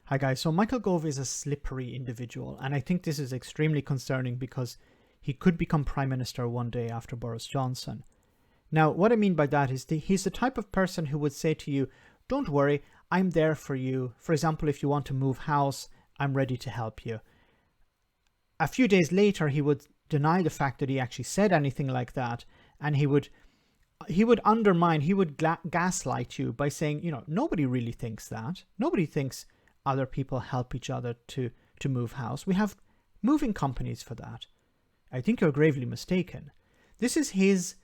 Hi guys, so Michael Gove is a slippery individual, and I think this is extremely concerning because he could become Prime Minister one day after Boris Johnson. Now, what I mean by that is he's the type of person who would say to you, don't worry, I'm there for you. For example, if you want to move house, I'm ready to help you. A few days later, he would deny the fact that he actually said anything like that, and he would undermine, he would gaslight you by saying, you know, nobody really thinks that. Nobody thinks other people help each other to move house. We have moving companies for that. I think you're gravely mistaken. This is his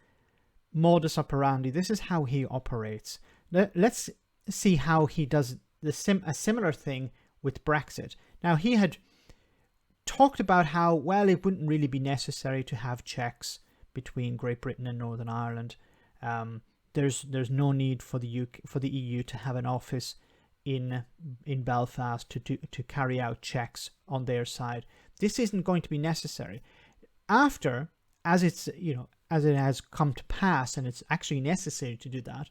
modus operandi. This is how he operates. Let's see how he does a similar thing with Brexit. Now, he had talked about how, well, it wouldn't really be necessary to have checks between Great Britain and Northern Ireland. There's no need for the EU to have an office in Belfast to carry out checks on their side. This isn't going to be necessary. After, as it has come to pass and it's actually necessary to do that,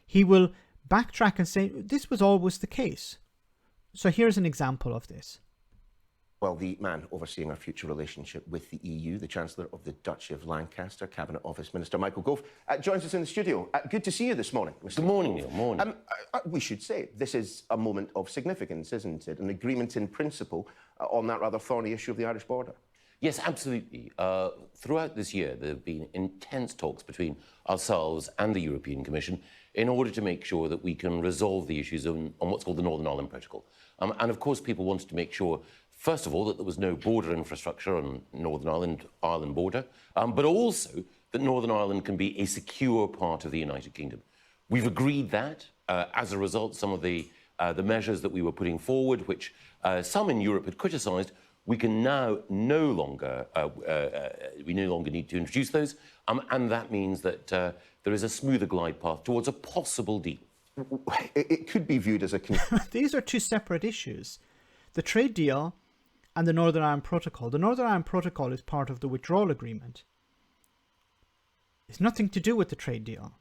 he will backtrack and say this was always the case. So here's an example of this. Well, the man overseeing our future relationship with the EU, the Chancellor of the Duchy of Lancaster, Cabinet Office Minister Michael Gove, joins us in the studio. Good to see you this morning, Mr. Good morning, Neil. Morning. We should say this is a moment of significance, isn't it? An agreement in principle on that rather thorny issue of the Irish border. Yes, absolutely. Throughout this year, there have been intense talks between ourselves and the European Commission in order to make sure that we can resolve the issues on what's called the Northern Ireland Protocol. And of course, people wanted to make sure, first of all, that there was no border infrastructure on Northern Ireland border, but also that Northern Ireland can be a secure part of the United Kingdom. We've agreed that. As a result, some of the measures that we were putting forward, which some in Europe had criticised, we can now no longer need to introduce those, and that means that there is a smoother glide path towards a possible deal. It could be viewed as a... These are two separate issues. The trade deal and the Northern Ireland Protocol. The Northern Ireland Protocol is part of the withdrawal agreement. It's nothing to do with the trade deal.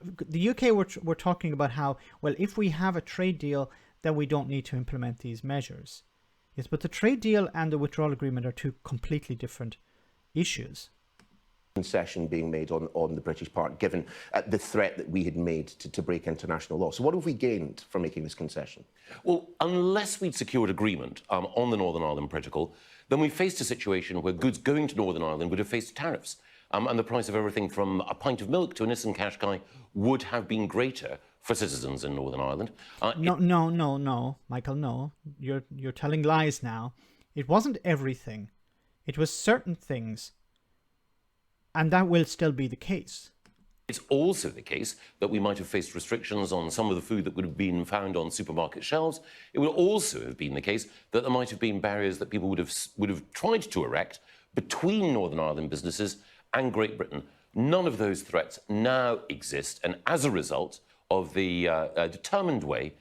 The UK were talking about how, well, if we have a trade deal, then we don't need to implement these measures. Yes, but the trade deal and the withdrawal agreement are two completely different issues. Concession being made on the British part, given the threat that we had made to break international law. So what have we gained from making this concession? Well, unless we'd secured agreement on the Northern Ireland Protocol, then we faced a situation where goods going to Northern Ireland would have faced tariffs. And the price of everything from a pint of milk to a Nissan Qashqai would have been greater for citizens in Northern Ireland. No, Michael, no. You're telling lies now. It wasn't everything. It was certain things. And that will still be the case. It's also the case that we might have faced restrictions on some of the food that would have been found on supermarket shelves. It would also have been the case that there might have been barriers that people would have tried to erect between Northern Ireland businesses and Great Britain. None of those threats now exist, and as a result of the determined way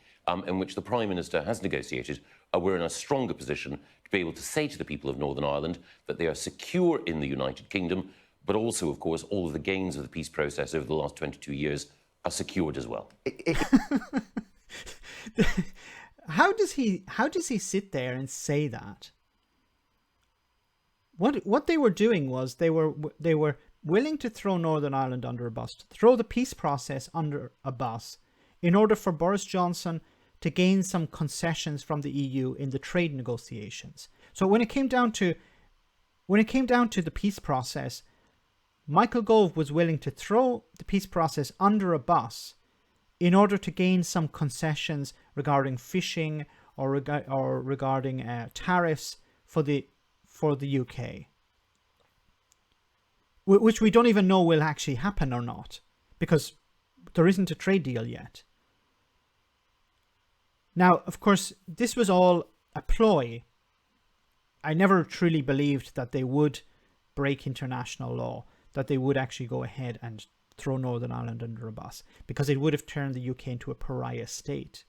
in which the Prime Minister has negotiated, we're in a stronger position to be able to say to the people of Northern Ireland that they are secure in the United Kingdom, but also, of course, all of the gains of the peace process over the last 22 years are secured as well. How does he sit there and say that? What they were doing was they were willing to throw Northern Ireland under a bus, to throw the peace process under a bus, in order for Boris Johnson to gain some concessions from the EU in the trade negotiations. So when it came down to the peace process, Michael Gove was willing to throw the peace process under a bus in order to gain some concessions regarding fishing or regarding tariffs for the UK, which we don't even know will actually happen or not, because there isn't a trade deal yet. Now, of course, this was all a ploy. I never truly believed that they would break international law, that they would actually go ahead and throw Northern Ireland under a bus, because it would have turned the UK into a pariah state.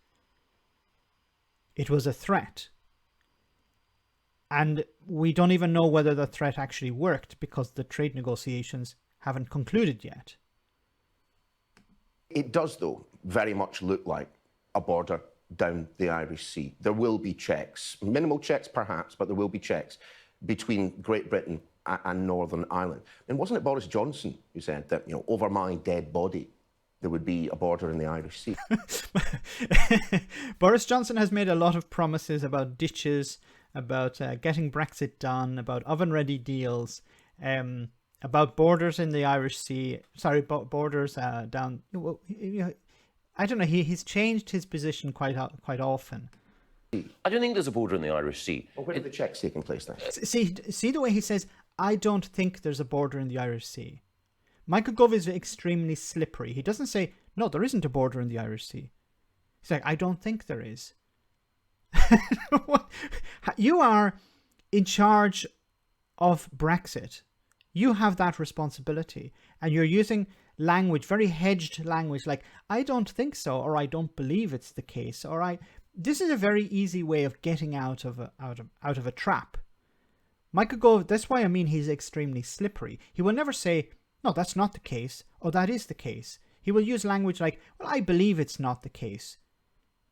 It was a threat. And we don't even know whether the threat actually worked, because the trade negotiations haven't concluded yet. It does, though, very much look like a border down the Irish Sea. There will be checks, minimal checks perhaps, but there will be checks between Great Britain and Northern Ireland. And wasn't it Boris Johnson who said that, you know, over my dead body, there would be a border in the Irish Sea? Boris Johnson has made a lot of promises about ditches, about getting Brexit done, about oven-ready deals, about borders in the Irish Sea. Sorry, borders down. I don't know. He's changed his position quite often. I don't think there's a border in the Irish Sea. Well, where are the checks taking place then? See the way he says, I don't think there's a border in the Irish Sea. Michael Gove is extremely slippery. He doesn't say, no, there isn't a border in the Irish Sea. He's like, I don't think there is. You are in charge of Brexit. You have that responsibility. And you're using language, very hedged language, like, I don't think so, or I don't believe it's the case, or This is a very easy way of getting out of a trap. Michael Gove, that's why I mean he's extremely slippery. He will never say, no, that's not the case, or that is the case. He will use language like, well, I believe it's not the case.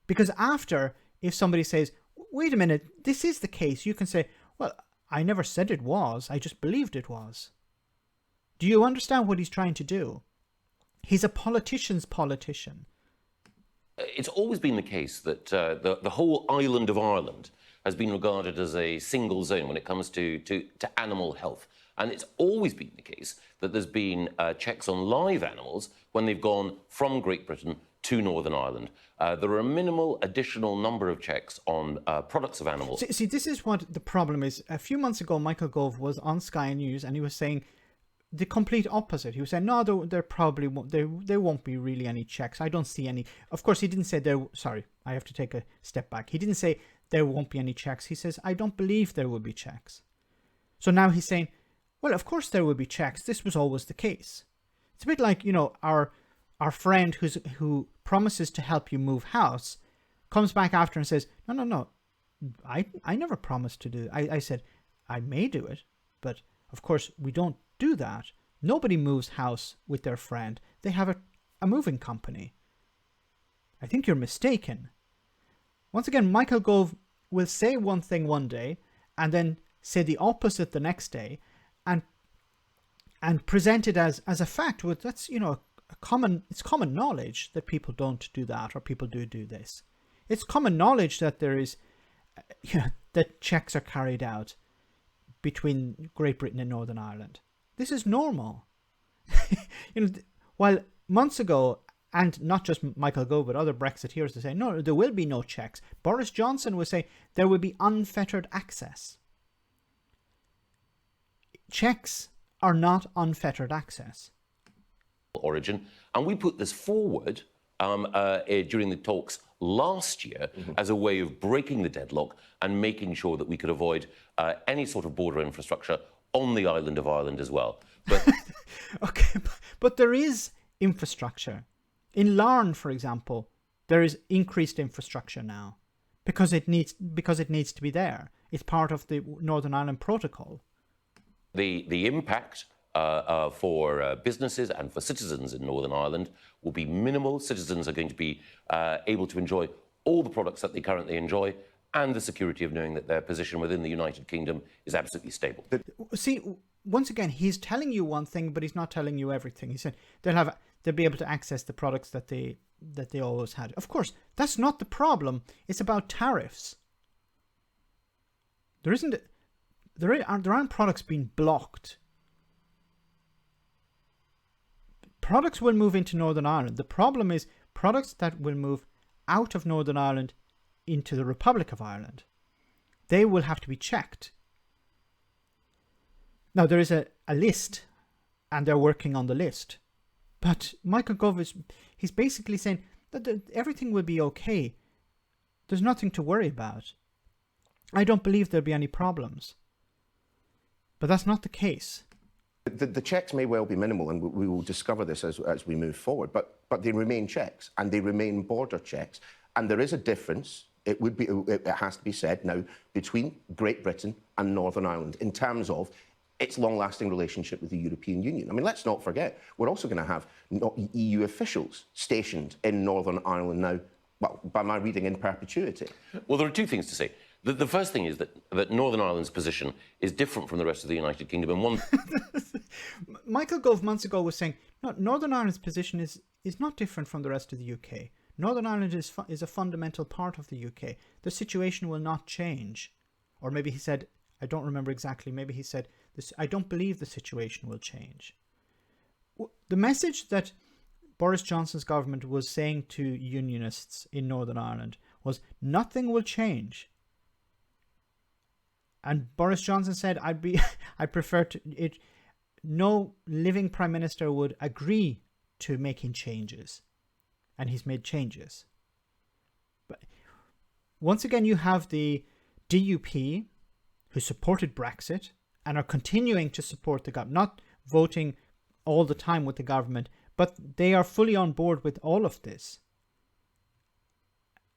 Because after, if somebody says, wait a minute, this is the case, you can say, well, I never said it was, I just believed it was. Do you understand what he's trying to do? He's a politician's politician. It's always been the case that the whole island of Ireland has been regarded as a single zone when it comes to animal health. And it's always been the case that there's been checks on live animals when they've gone from Great Britain to Northern Ireland. There are a minimal additional number of checks on products of animals. See, this is what the problem is. A few months ago, Michael Gove was on Sky News and he was saying the complete opposite. He was saying, no, there probably won't, there won't be really any checks. I don't see any. Of course, he didn't say there. Sorry, I have to take a step back. He didn't say there won't be any checks. He says, I don't believe there will be checks. So now he's saying, well, of course there will be checks. This was always the case. It's a bit like, you know, our friend who promises to help you move house comes back after and says, no, I never promised to do it. I said, I may do it, but of course we don't do that. Nobody moves house with their friend. They have a moving company. I think you're mistaken. Once again, Michael Gove will say one thing one day and then say the opposite the next day and present it as a fact. Well, that's, you know, it's common knowledge that people don't do that or people do this. It's common knowledge that there is, that checks are carried out between Great Britain and Northern Ireland. This is normal. While months ago, and not just Michael Gove, but other Brexiteers are saying, no, there will be no checks. Boris Johnson was saying there will be unfettered access. Checks are not unfettered access. Origin, and we put this forward during the talks last year as a way of breaking the deadlock and making sure that we could avoid any sort of border infrastructure on the island of Ireland as well. But okay, but there is infrastructure. In Larne, for example, there is increased infrastructure now because it needs to be there. It's part of the Northern Ireland Protocol. The impact for businesses and for citizens in Northern Ireland will be minimal. Citizens are going to be able to enjoy all the products that they currently enjoy and the security of knowing that their position within the United Kingdom is absolutely stable. See, once again, he's telling you one thing, but he's not telling you everything. He said they'll be able to access the products that they always had. Of course, that's not the problem. It's about tariffs. There aren't products being blocked. Products will move into Northern Ireland. The problem is products that will move out of Northern Ireland into the Republic of Ireland. They will have to be checked. Now, there is a list, and they're working on the list. But Michael Gove he's basically saying that everything will be okay. There's nothing to worry about. I don't believe there'll be any problems. But that's not the case. The checks may well be minimal, and we will discover this as we move forward, but they remain checks, and they remain border checks. And there is a difference, it has to be said now, between Great Britain and Northern Ireland in terms of its long-lasting relationship with the European Union. I mean, let's not forget, we're also going to have EU officials stationed in Northern Ireland now well, by my reading, in perpetuity. Well, there are two things to say. The first thing is that Northern Ireland's position is different from the rest of the United Kingdom. And one, Michael Gove months ago was saying, no, Northern Ireland's position is not different from the rest of the UK. Northern Ireland is a fundamental part of the UK. The situation will not change. Or maybe he said, I don't remember exactly, maybe he said, I don't believe the situation will change. The message that Boris Johnson's government was saying to Unionists in Northern Ireland was, nothing will change. And Boris Johnson said, I prefer to it. No living prime minister would agree to making changes, and he's made changes. But once again, you have the DUP, who supported Brexit and are continuing to support the government, not voting all the time with the government, but they are fully on board with all of this.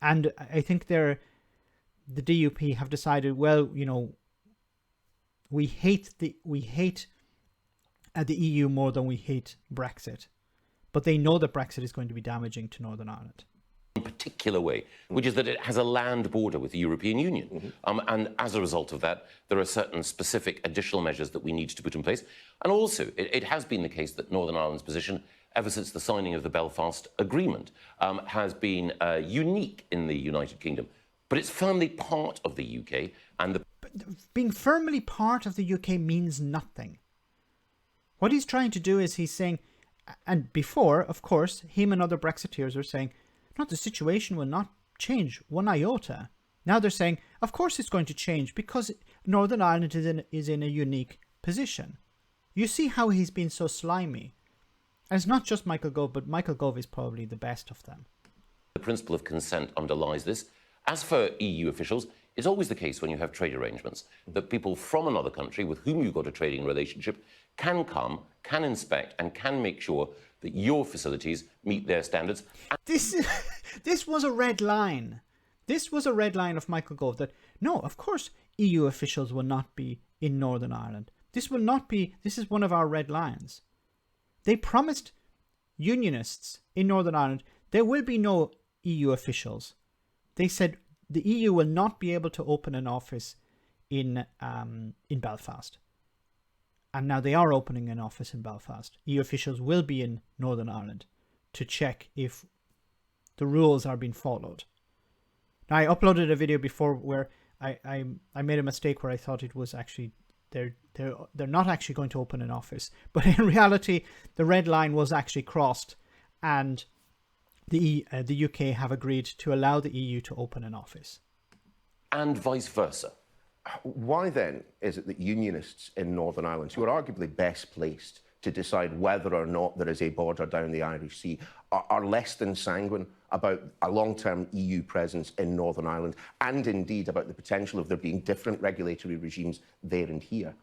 And I think the DUP have decided, well, you know, we hate the EU more than we hate Brexit, but they know that Brexit is going to be damaging to Northern Ireland. in particular way, which is that it has a land border with the European Union. And as a result of that, there are certain specific additional measures that we need to put in place. And also, it has been the case that Northern Ireland's position, ever since the signing of the Belfast Agreement, has been unique in the United Kingdom. But it's firmly part of the UK, and being firmly part of the UK means nothing. What he's trying to do is he's saying, and before, of course, him and other Brexiteers are saying, no, the situation will not change one iota. Now they're saying, of course it's going to change because Northern Ireland is in a unique position. You see how he's been so slimy. And it's not just Michael Gove, but Michael Gove is probably the best of them. the principle of consent underlies this. As for EU officials, it's always the case when you have trade arrangements that people from another country with whom you've got a trading relationship can come, can inspect, and can make sure that your facilities meet their standards. This was a red line. This was a red line of Michael Gove that, no, of course, EU officials will not be in Northern Ireland. This is one of our red lines. They promised Unionists in Northern Ireland there will be no EU officials. They said the EU will not be able to open an office in Belfast. And now they are opening an office in Belfast. EU officials will be in Northern Ireland to check if the rules are being followed. Now, I uploaded a video before where I made a mistake where I thought it was actually they're not actually going to open an office, but in reality the red line was actually crossed, and the UK have agreed to allow the EU to open an office. And vice versa. Why then is it that Unionists in Northern Ireland, who are arguably best placed to decide whether or not there is a border down the Irish Sea, are less than sanguine about a long-term EU presence in Northern Ireland, and indeed about the potential of there being different regulatory regimes there and here?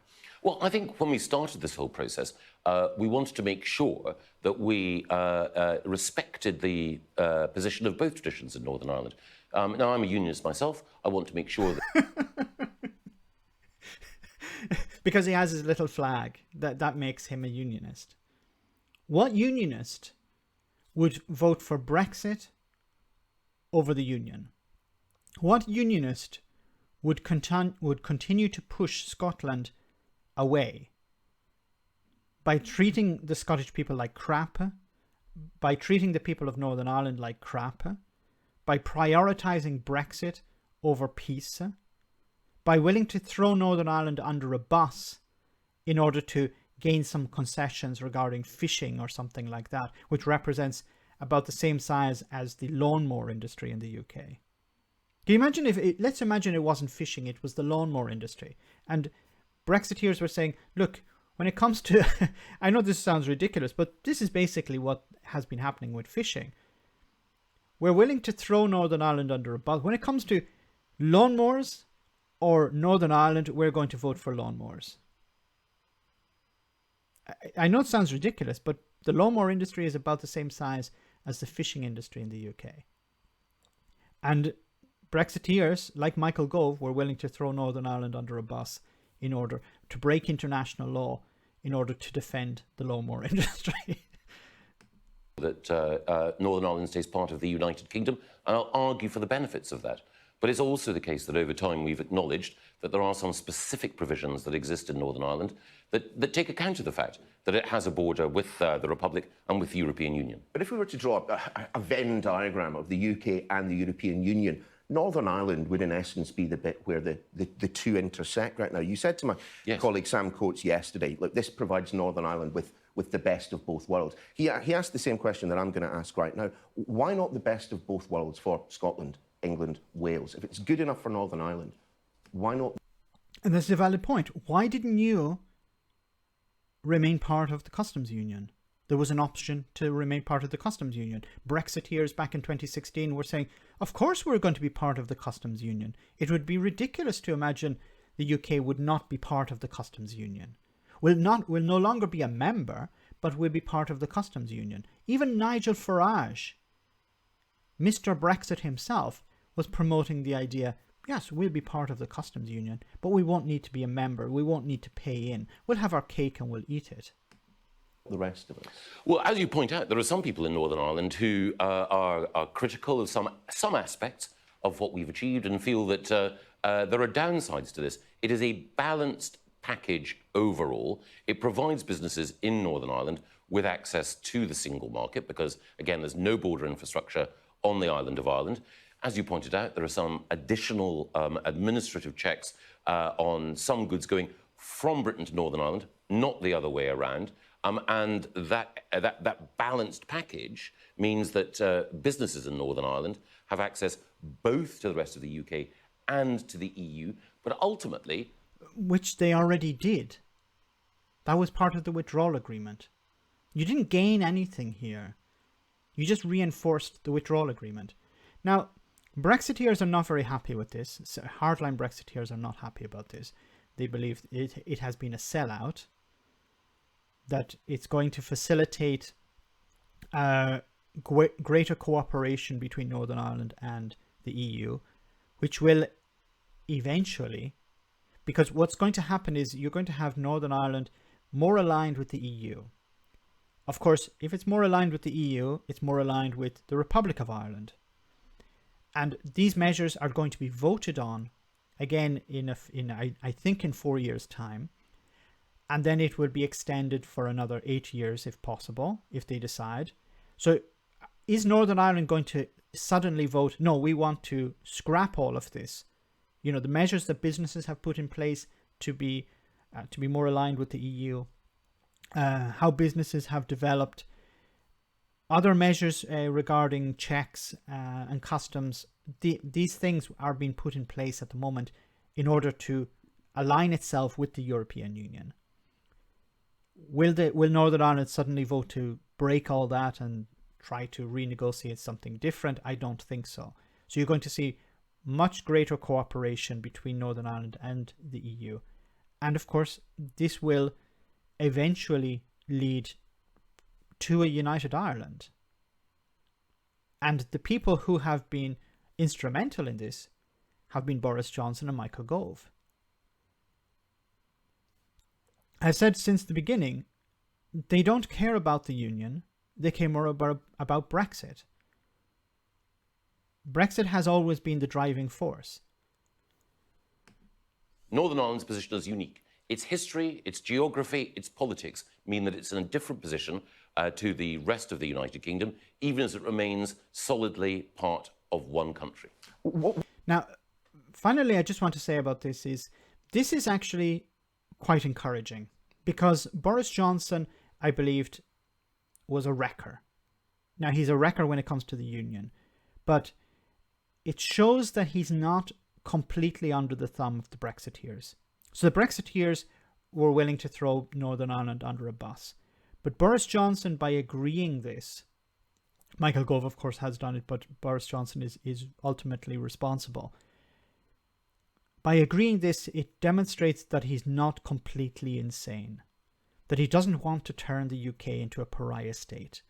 Well, I think when we started this whole process, we wanted to make sure that we respected the position of both traditions in Northern Ireland. Now, I'm a unionist myself. I want to make sure that... Because he has his little flag, that makes him a unionist. What unionist would vote for Brexit over the Union? What unionist would continue to push Scotland away by treating the Scottish people like crap, by treating the people of Northern Ireland like crap, by prioritising Brexit over peace, by willing to throw Northern Ireland under a bus in order to gain some concessions regarding fishing or something like that, which represents about the same size as the lawnmower industry in the UK. Can you imagine let's imagine it wasn't fishing, it was the lawnmower industry. And Brexiteers were saying, look, when it comes to, I know this sounds ridiculous, but this is basically what has been happening with fishing. We're willing to throw Northern Ireland under a bus. When it comes to lawnmowers or Northern Ireland, we're going to vote for lawnmowers. I know it sounds ridiculous, but the lawnmower industry is about the same size as the fishing industry in the UK. And Brexiteers, like Michael Gove, were willing to throw Northern Ireland under a bus in order to break international law in order to defend the lawnmower industry. that Northern Ireland stays part of the United Kingdom, and I'll argue for the benefits of that. But it's also the case that over time we've acknowledged that there are some specific provisions that exist in Northern Ireland that take account of the fact that it has a border with the Republic and with the European Union. But if we were to draw a Venn diagram of the UK and the European Union, Northern Ireland would in essence be the bit where the two intersect right now. You said to my colleague Sam Coates yesterday, look, this provides Northern Ireland with the best of both worlds. He asked the same question that I'm going to ask right now. Why not the best of both worlds for Scotland, England, Wales? If it's good enough for Northern Ireland, why not? And that's a valid point. Why didn't you remain part of the customs union? There was an option to remain part of the customs union. Brexiteers back in 2016 were saying, of course we're going to be part of the customs union. It would be ridiculous to imagine the UK would not be part of the customs union. We'll no longer be a member, but we'll be part of the customs union. Even Nigel Farage, Mr. Brexit himself, was promoting the idea, yes, we'll be part of the customs union, but we won't need to be a member. We won't need to pay in. We'll have our cake and we'll eat it. The rest of us? Well, as you point out, there are some people in Northern Ireland who are critical of some aspects of what we've achieved and feel that there are downsides to this. It is a balanced package overall. It provides businesses in Northern Ireland with access to the single market because, again, there's no border infrastructure on the island of Ireland. As you pointed out, there are some additional administrative checks on some goods going from Britain to Northern Ireland, not the other way around. And that balanced package means that businesses in Northern Ireland have access both to the rest of the UK and to the EU, but ultimately... Which they already did. That was part of the withdrawal agreement. You didn't gain anything here. You just reinforced the withdrawal agreement. Now, Brexiteers are not very happy with this. So hardline Brexiteers are not happy about this. They believe it has been a sellout, that it's going to facilitate greater cooperation between Northern Ireland and the EU, which will eventually, because what's going to happen is you're going to have Northern Ireland more aligned with the EU. Of course, if it's more aligned with the EU, it's more aligned with the Republic of Ireland. And these measures are going to be voted on again I think in 4 years' time. And then it will be extended for another 8 years if possible, if they decide. So is Northern Ireland going to suddenly vote, no, we want to scrap all of this? You know, the measures that businesses have put in place to be more aligned with the EU, how businesses have developed, other measures regarding checks and customs. These things are being put in place at the moment in order to align itself with the European Union. Will Northern Ireland suddenly vote to break all that and try to renegotiate something different? I don't think so. So you're going to see much greater cooperation between Northern Ireland and the EU. And of course, this will eventually lead to a united Ireland. And the people who have been instrumental in this have been Boris Johnson and Michael Gove. I've said since the beginning, they don't care about the union. They care more about Brexit. Brexit has always been the driving force. Northern Ireland's position is unique. Its history, its geography, its politics mean that it's in a different position to the rest of the United Kingdom, even as it remains solidly part of one country. Now, finally, I just want to say about this is actually quite encouraging, because Boris Johnson, I believed, was a wrecker. Now, he's a wrecker when it comes to the union, but it shows that he's not completely under the thumb of the Brexiteers. So the Brexiteers were willing to throw Northern Ireland under a bus. But Boris Johnson, by agreeing this, Michael Gove, of course, has done it, but Boris Johnson is ultimately responsible. By agreeing this, it demonstrates that he's not completely insane, that he doesn't want to turn the UK into a pariah state,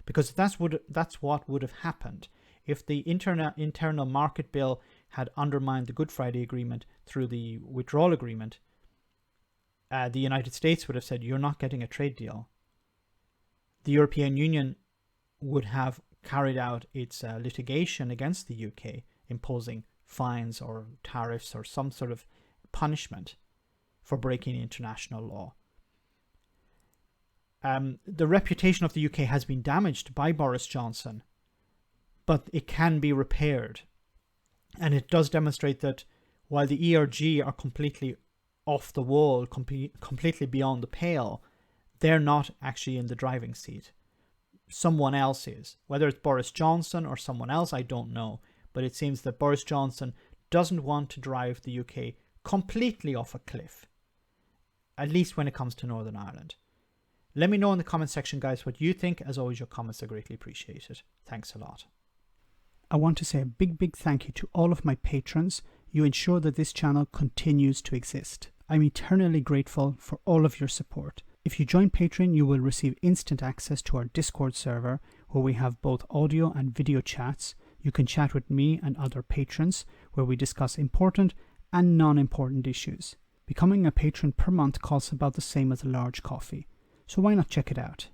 because that's what would have happened if the internal market bill had undermined the Good Friday Agreement through the withdrawal agreement. The United States would have said, you're not getting a trade deal. The European Union would have carried out its litigation against the UK, imposing fines or tariffs or some sort of punishment for breaking international law. The reputation of the UK has been damaged by Boris Johnson, but it can be repaired. And it does demonstrate that while the ERG are completely off the wall, completely beyond the pale, they're not actually in the driving seat. Someone else is. Whether it's Boris Johnson or someone else, I don't know. But it seems that Boris Johnson doesn't want to drive the UK completely off a cliff, at least when it comes to Northern Ireland. Let me know in the comment section, guys, what you think. As always, your comments are greatly appreciated. Thanks a lot. I want to say a big thank you to all of my patrons. You ensure that this channel continues to exist. I'm eternally grateful for all of your support. If you join Patreon, you will receive instant access to our Discord server, where we have both audio and video chats. You can chat with me and other patrons, where we discuss important and non-important issues. Becoming a patron per month costs about the same as a large coffee, so why not check it out?